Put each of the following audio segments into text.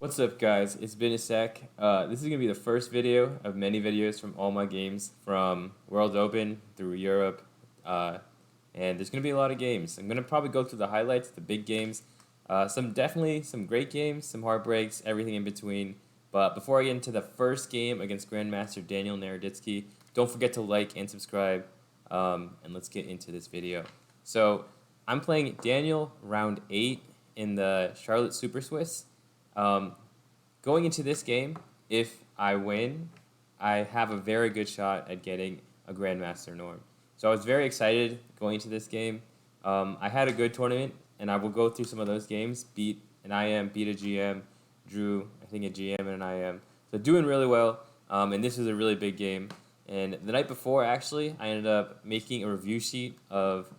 What's up, guys? It's been a sec. This is going to be the first video of many videos from all my games from World Open through Europe, and there's going to be a lot of games. I'm going to probably go through the highlights, the big games, definitely some great games, some heartbreaks, everything in between. But before I get into the first game against Grandmaster Daniel Naroditsky, don't forget to like and subscribe, and let's get into this video. So I'm playing Daniel round 8 in the Charlotte Super Swiss. Going into this game, if I win, I have a very good shot at getting a Grandmaster norm. So I was very excited going into this game. I had a good tournament, and I will go through some of those games. Beat an IM, beat a GM, drew, I think, a GM and an IM. So doing really well, and this was a really big game. And the night before, actually, I ended up making a review sheet of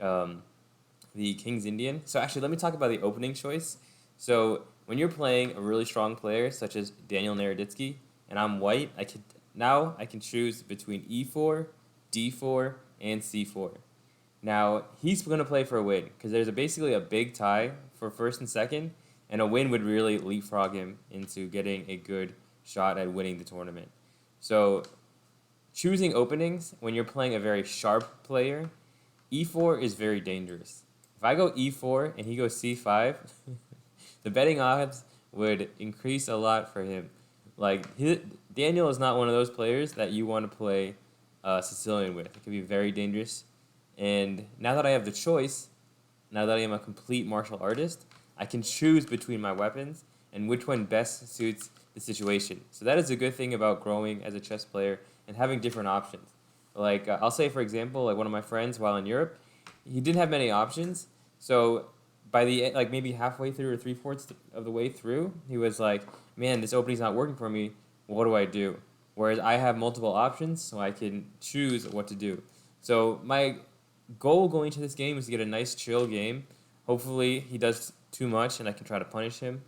the King's Indian. So actually, let me talk about the opening choice. So when you're playing a really strong player such as Daniel Naroditsky, and I'm white, I can choose between e4, d4, and c4. Now he's going to play for a win because there's basically a big tie for first and second, and a win would really leapfrog him into getting a good shot at winning the tournament. So choosing openings when you're playing a very sharp player, e4 is very dangerous. If I go e4 and he goes c5, the betting odds would increase a lot for him. Daniel is not one of those players that you want to play Sicilian with. It could be very dangerous. And now that I have the choice, now that I am a complete martial artist, I can choose between my weapons and which one best suits the situation. So that is a good thing about growing as a chess player and having different options. I'll say, for example, like one of my friends while in Europe, he didn't have many options. So by the end, maybe halfway through or 3/4 of the way through, he was like, man, this opening's not working for me. What do I do? Whereas I have multiple options, so I can choose what to do. So my goal going to this game is to get a nice chill game. Hopefully he does too much and I can try to punish him.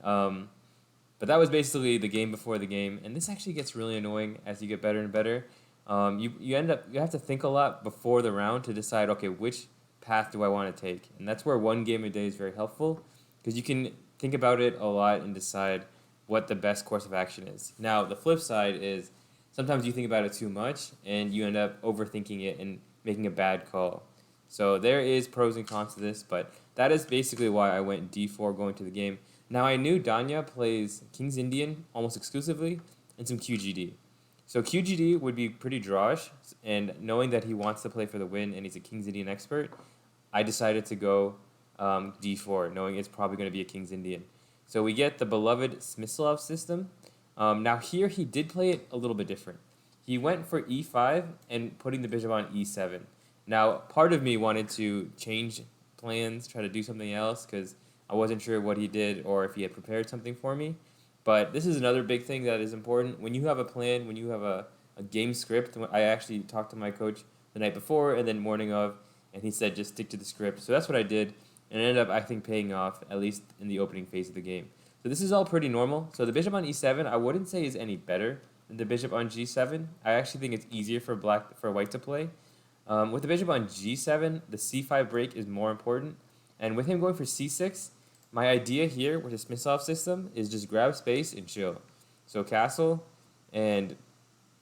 But that was basically the game before the game. And this actually gets really annoying as you get better and better. You have to think a lot before the round to decide, okay, which path do I want to take? And that's where one game a day is very helpful because you can think about it a lot and decide what the best course of action is. Now, the flip side is sometimes you think about it too much and you end up overthinking it and making a bad call. So there is pros and cons to this, but that is basically why I went d4 going to the game. Now, I knew Danya plays King's Indian almost exclusively and some QGD. So QGD would be pretty drawish, and knowing that he wants to play for the win and he's a King's Indian expert, I decided to go d4, knowing it's probably going to be a King's Indian. So we get the beloved Smyslov system. Now here he did play it a little bit different. He went for e5 and putting the bishop on e7. Now part of me wanted to change plans, try to do something else, because I wasn't sure what he did or if he had prepared something for me. But this is another big thing that is important. When you have a plan, when you have a game script, I actually talked to my coach the night before and then morning of, and he said just stick to the script. So that's what I did, and it ended up, I think, paying off, at least in the opening phase of the game. So this is all pretty normal. So the bishop on e7, I wouldn't say is any better than the bishop on g7. I actually think it's easier for white to play. With the bishop on g7, the c5 break is more important. And with him going for c6, my idea here with the Smyslov system is just grab space and chill. So castle, and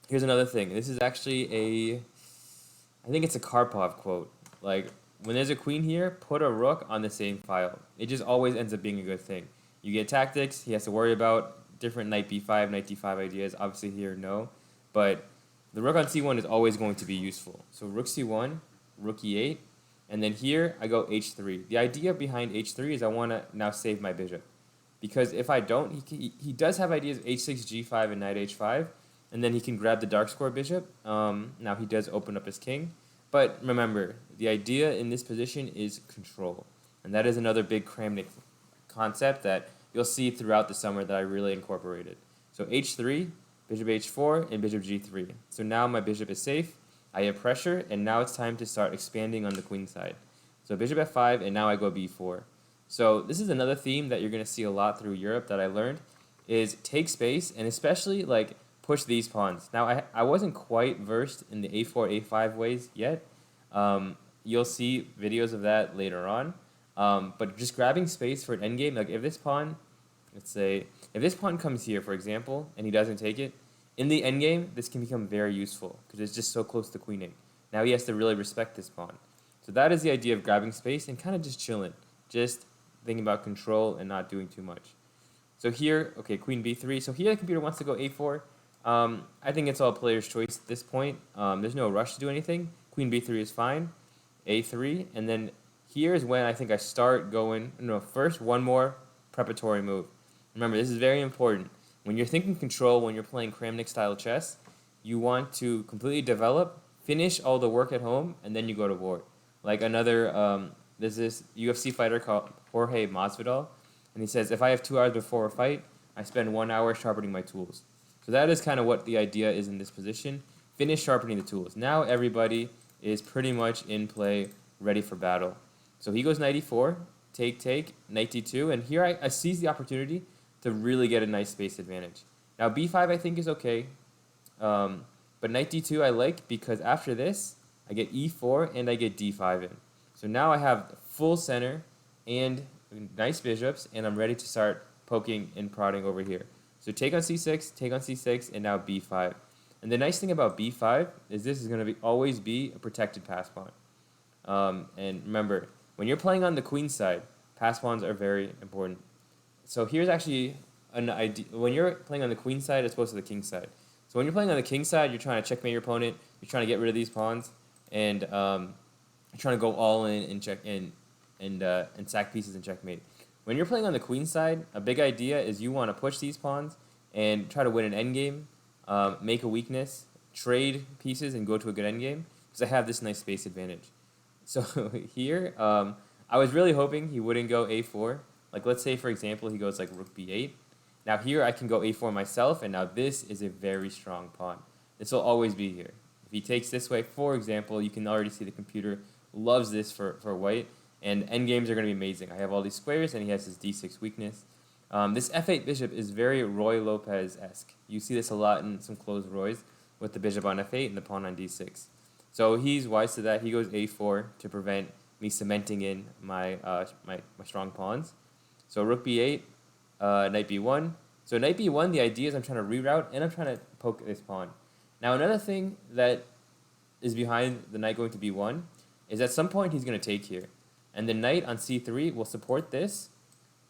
here's another thing. This is actually I think it's a Karpov quote. Like, when there's a queen here, put a rook on the same file. It just always ends up being a good thing. You get tactics, he has to worry about different knight b5, knight d5 ideas. Obviously here, no. But the rook on c1 is always going to be useful. So rook c1, rook e8, and then here I go h3. The idea behind h3 is I want to now save my bishop. Because if I don't, he does have ideas of h6, g5, and knight h5, and then he can grab the dark square bishop. Now he does open up his king. But remember, the idea in this position is control. And that is another big Kramnik concept that you'll see throughout the summer that I really incorporated. So h3, bishop h4, and bishop g3. So now my bishop is safe, I have pressure, and now it's time to start expanding on the queen side. So bishop f5, and now I go b4. So this is another theme that you're going to see a lot through Europe that I learned, is take space, and especially push these pawns. Now, I wasn't quite versed in the a4, a5 ways yet. You'll see videos of that later on. But just grabbing space for an endgame, like if this pawn let's say, if this pawn comes here, for example, and he doesn't take it, in the endgame, this can become very useful because it's just so close to queening. Now he has to really respect this pawn. So that is the idea of grabbing space and kind of just chilling, just thinking about control and not doing too much. So here, okay, queen b3. So here the computer wants to go a4. I think it's all player's choice at this point. There's no rush to do anything. Queen b3 is fine. a3, and then here is when I think I start going, no, first one more preparatory move. Remember, this is very important. When you're thinking control, when you're playing Kramnik style chess, you want to completely develop, finish all the work at home, and then you go to war. Like another, there's this UFC fighter called Jorge Masvidal, and he says, if I have 2 hours before a fight, I spend 1 hour sharpening my tools. So that is kind of what the idea is in this position. Finish sharpening the tools. Now everybody is pretty much in play, ready for battle. So he goes knight e4, take, knight d2, and here I seize the opportunity to really get a nice space advantage. Now b5 I think is okay, but knight d2 I like because after this, I get e4 and I get d5 in. So now I have full center and nice bishops, and I'm ready to start poking and prodding over here. So take on c6, and now b5. And the nice thing about b5 is this is going to always be a protected pass pawn. And remember, when you're playing on the queen side, pass pawns are very important. So here's actually an idea. When you're playing on the queen side as opposed to the king side. So when you're playing on the king side, you're trying to checkmate your opponent. You're trying to get rid of these pawns, and you're trying to go all in and check and sack pieces and checkmate. When you're playing on the queen side, a big idea is you want to push these pawns and try to win an endgame, make a weakness, trade pieces, and go to a good endgame because I have this nice space advantage. So here, I was really hoping he wouldn't go a4. Like let's say, for example, he goes like rook b8. Now here I can go a4 myself, and now this is a very strong pawn. This will always be here. If he takes this way, for example, you can already see the computer loves this for white. And endgames are going to be amazing. I have all these squares, and he has his d6 weakness. This f8 bishop is very Roy Lopez-esque. You see this a lot in some closed Roys with the bishop on f8 and the pawn on d6. So he's wise to that. He goes a4 to prevent me cementing in my strong pawns. So rook b8, knight b1. So knight b1, the idea is I'm trying to reroute, and I'm trying to poke this pawn. Now another thing that is behind the knight going to b1 is at some point he's going to take here. And the knight on c3 will support this,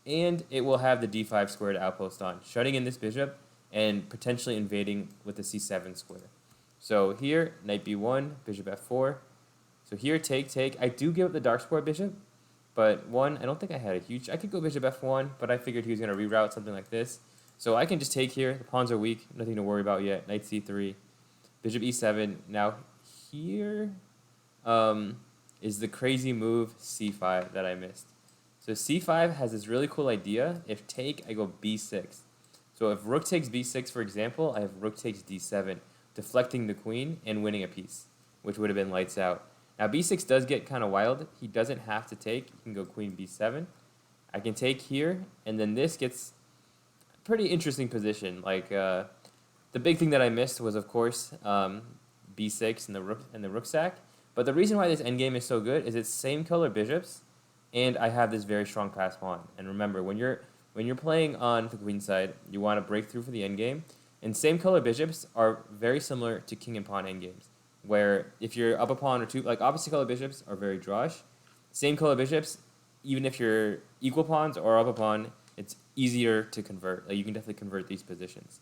and it will have the d5 squared outpost on, shutting in this bishop and potentially invading with the c7 square. So here, knight b1, bishop f4. So here, take. I do give up the dark square bishop, but I don't think I had a huge... I could go bishop f1, but I figured he was going to reroute something like this. So I can just take here. The pawns are weak, nothing to worry about yet. Knight c3, bishop e7. Now here... is the crazy move c5 that I missed. So c5 has this really cool idea. If take, I go b6. So if rook takes b6, for example, I have rook takes d7, deflecting the queen and winning a piece, which would have been lights out. Now b6 does get kind of wild. He doesn't have to take. He can go queen b7. I can take here, and then this gets a pretty interesting position. Like the big thing that I missed was, of course, b6 and the rook sack. But the reason why this endgame is so good is it's same color bishops, and I have this very strong pass pawn. And remember, when you're playing on the queen side, you want to break through for the endgame. And same color bishops are very similar to king and pawn endgames, where if you're up a pawn or two, like opposite color bishops are very drawish. Same color bishops, even if you're equal pawns or up a pawn, it's easier to convert. Like you can definitely convert these positions.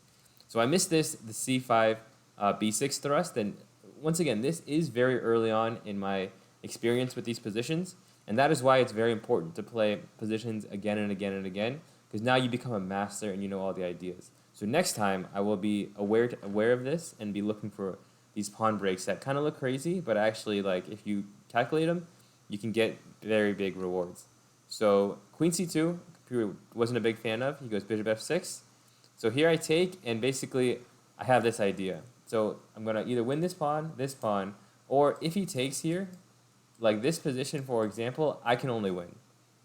So I missed the c5 b6 thrust, and once again, this is very early on in my experience with these positions, and that is why it's very important to play positions again and again and again, because now you become a master and you know all the ideas. So next time, I will be aware of this and be looking for these pawn breaks that kind of look crazy, but actually, like, if you calculate them, you can get very big rewards. So queen c2, computer wasn't a big fan of. He goes bishop f6. So here I take, and basically, I have this idea. So I'm going to either win this pawn, or if he takes here, like this position, for example, I can only win.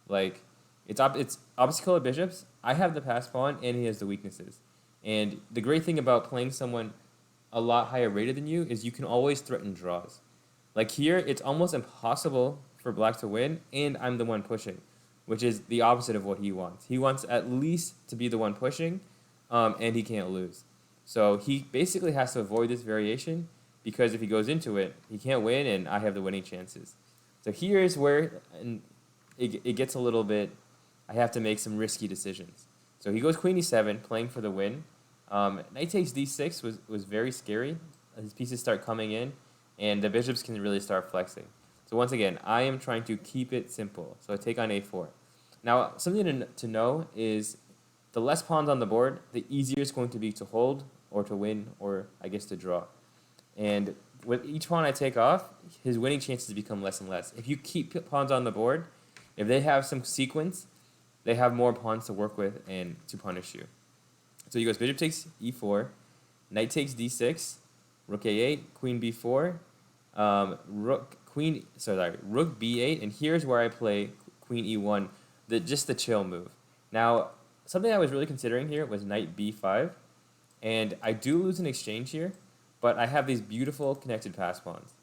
Like, it's opposite color bishops. I have the pass pawn, and he has the weaknesses. And the great thing about playing someone a lot higher rated than you is you can always threaten draws. Like here, it's almost impossible for black to win, and I'm the one pushing. which is the opposite of what he wants. He wants at least to be the one pushing, and he can't lose. So he basically has to avoid this variation because if he goes into it, he can't win, and I have the winning chances. So here is where it gets a little bit, I have to make some risky decisions. So he goes queen e7, playing for the win. Knight takes d6 was very scary. His pieces start coming in, and the bishops can really start flexing. So once again, I am trying to keep it simple. So I take on a4. Now, something to know is the less pawns on the board, the easier it's going to be to hold or to win or, I guess, to draw. And with each pawn I take off, his winning chances become less and less. If you keep pawns on the board, if they have some sequence, they have more pawns to work with and to punish you. So he goes bishop takes e4, knight takes d6, rook a8, queen b4, rook b8, and here's where I play queen e1, just the chill move. Now, something I was really considering here was knight b5, and I do lose an exchange here, but I have these beautiful connected pass pawns.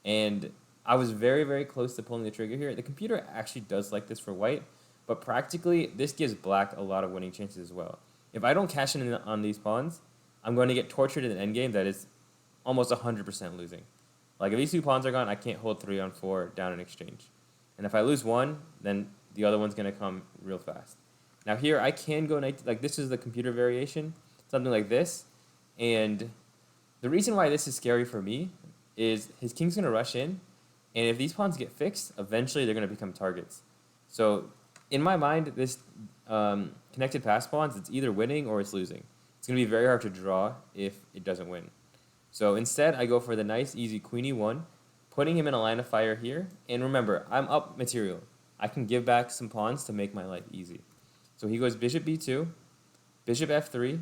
And I was very, very close to pulling the trigger here. The computer actually does like this for white, but practically this gives black a lot of winning chances as well. If I don't cash in on these pawns, I'm going to get tortured in an endgame that is almost 100% losing. Like if these two pawns are gone, I can't hold 3 on 4 down in exchange. And if I lose one, then the other one's going to come real fast. Now here I can go knight, like this is the computer variation, something like this. And the reason why this is scary for me is his king's going to rush in, and if these pawns get fixed, eventually they're going to become targets. So in my mind, this connected pass pawns, it's either winning or it's losing. It's going to be very hard to draw if it doesn't win. So instead, I go for the nice, easy queen e1, putting him in a line of fire here. And remember, I'm up material. I can give back some pawns to make my life easy. So he goes bishop b2, bishop f3,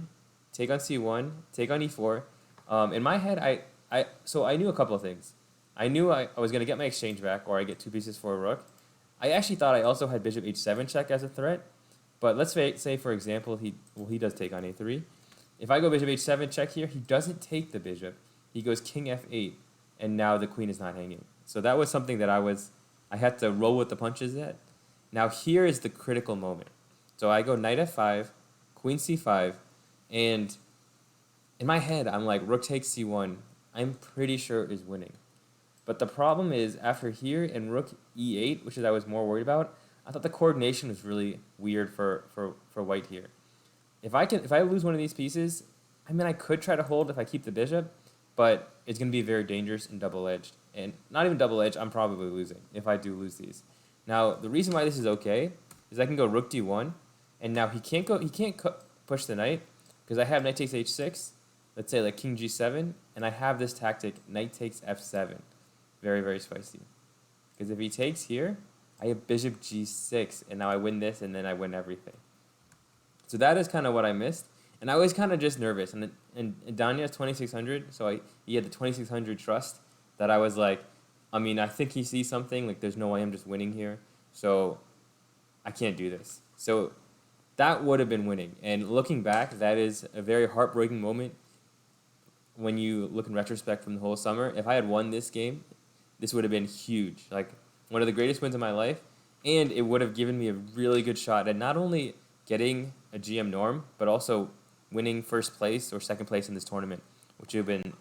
take on c1, take on e4. In my head, so I knew a couple of things. I knew I was going to get my exchange back, or I get 2 pieces for a rook. I actually thought I also had bishop h7 check as a threat. But let's say, for example, he does take on a3. If I go bishop h7 check here, he doesn't take the bishop. He goes king f8, and now the queen is not hanging. So that was something that I had to roll with the punches at. Now here is the critical moment. So I go knight f5, queen c5, and in my head, I'm like, rook takes c1. I'm pretty sure is winning. But the problem is, after here and rook e8, which is I was more worried about, I thought the coordination was really weird for white here. If I lose one of these pieces, I mean, I could try to hold if I keep the bishop, but it's going to be very dangerous and double-edged. And not even double-edged, I'm probably losing if I do lose these. Now, the reason why this is okay is I can go rook d1, and now he can't push the knight, because I have knight takes h6, let's say like king g7, and I have this tactic, knight takes f7. Very, very spicy. Because if he takes here, I have bishop g6, and now I win this, and then I win everything. So that is kind of what I missed. And I was kind of just nervous. And Daniel's 2600, so he had the 2600 trust that I was like, I mean, I think he sees something. Like, there's no way I'm just winning here. So I can't do this. So that would have been winning. And looking back, that is a very heartbreaking moment when you look in retrospect from the whole summer. If I had won this game, this would have been huge. Like, one of the greatest wins of my life. And it would have given me a really good shot at not only getting a GM norm, but also winning first place or second place in this tournament, which would have been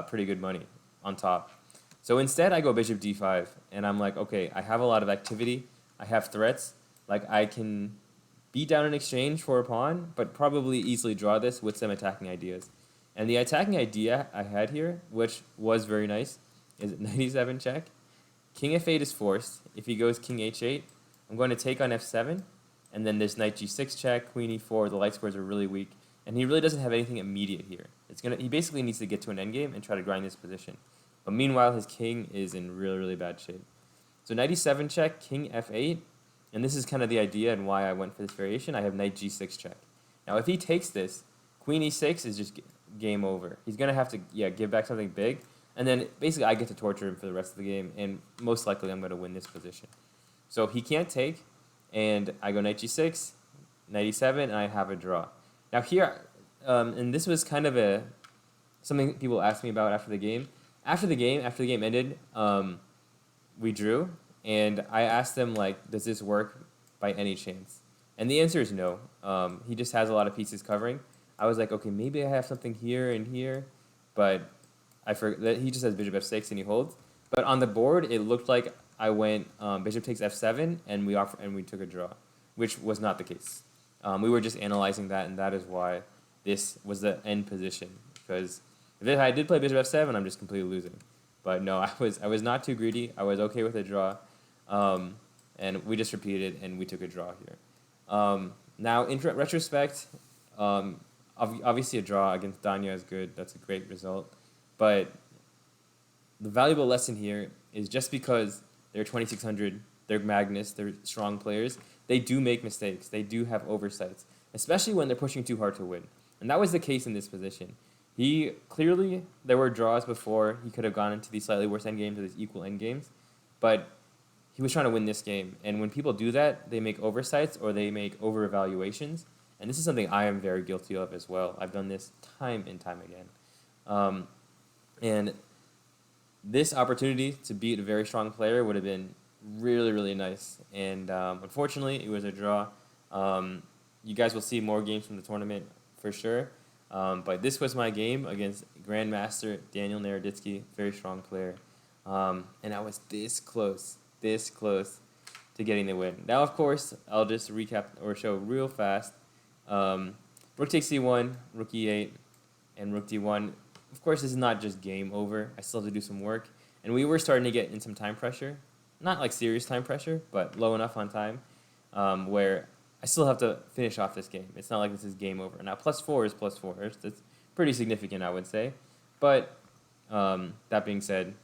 pretty good money on top. So instead, I go bishop d5, and I'm like, okay, I have a lot of activity. I have threats. Like, I can beat down an exchange for a pawn, but probably easily draw this with some attacking ideas. And the attacking idea I had here, which was very nice, is knight e7 check. King f8 is forced. If he goes king h8, I'm going to take on f7, and then there's knight g6 check, queen e4. The light squares are really weak, and he really doesn't have anything immediate here. He basically needs to get to an endgame and try to grind this position. But meanwhile, his king is in really, really bad shape. So knight e7 check, king f8, and this is kind of the idea and why I went for this variation. I have knight g6 check. Now, if he takes this, queen e6 is just game over. He's going to have to give back something big, and then basically I get to torture him for the rest of the game, and most likely I'm going to win this position. So he can't take, and I go knight g6, knight e7, and I have a draw. Now here, and this was kind of something people asked me about after the game. After the game ended, we drew, and I asked them, like, does this work by any chance? And the answer is no. He just has a lot of pieces covering. I was like, okay, maybe I have something here and here, but I forgot that he just has bishop f6 and he holds. But on the board, it looked like I went bishop takes f7 and we took a draw, which was not the case. We were just analyzing that, and that is why this was the end position. Because if I did play bishop f7, I'm just completely losing. But no, I was not too greedy. I was okay with a draw, and we just repeated and we took a draw here. Now in retrospect, obviously a draw against Danya is good. That's a great result, but the valuable lesson here is just because they're 2600, they're Magnus, they're strong players, they do make mistakes. They do have oversights, especially when they're pushing too hard to win. And that was the case in this position. He clearly, there were draws before. He could have gone into these slightly worse endgames or these equal endgames, but he was trying to win this game. And when people do that, they make oversights or they make over-evaluations. And this is something I am very guilty of as well. I've done this time and time again. And this opportunity to beat a very strong player would have been really, really nice. And unfortunately, it was a draw. You guys will see more games from the tournament for sure. But this was my game against Grandmaster Daniel Naroditsky, very strong player. And I was this close to getting the win. Now, of course, I'll just recap or show real fast. Rook takes c1, rook e8, and rook d1. Of course, this is not just game over. I still have to do some work. And we were starting to get in some time pressure. Not like serious time pressure, but low enough on time where I still have to finish off this game. It's not like this is game over. Now, +4 is +4. That's pretty significant, I would say. But that being said,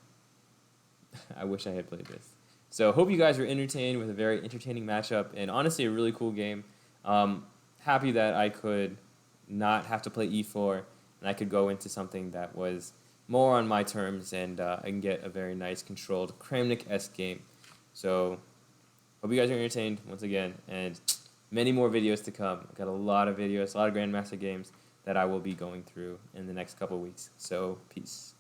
I wish I had played this. So hope you guys were entertained with a very entertaining matchup and honestly a really cool game. Happy that I could not have to play e4 and I could go into something that was more on my terms and I can get a very nice controlled Kramnik-esque game. So hope you guys are entertained once again and many more videos to come. I've got a lot of videos, a lot of Grandmaster games that I will be going through in the next couple weeks. So peace.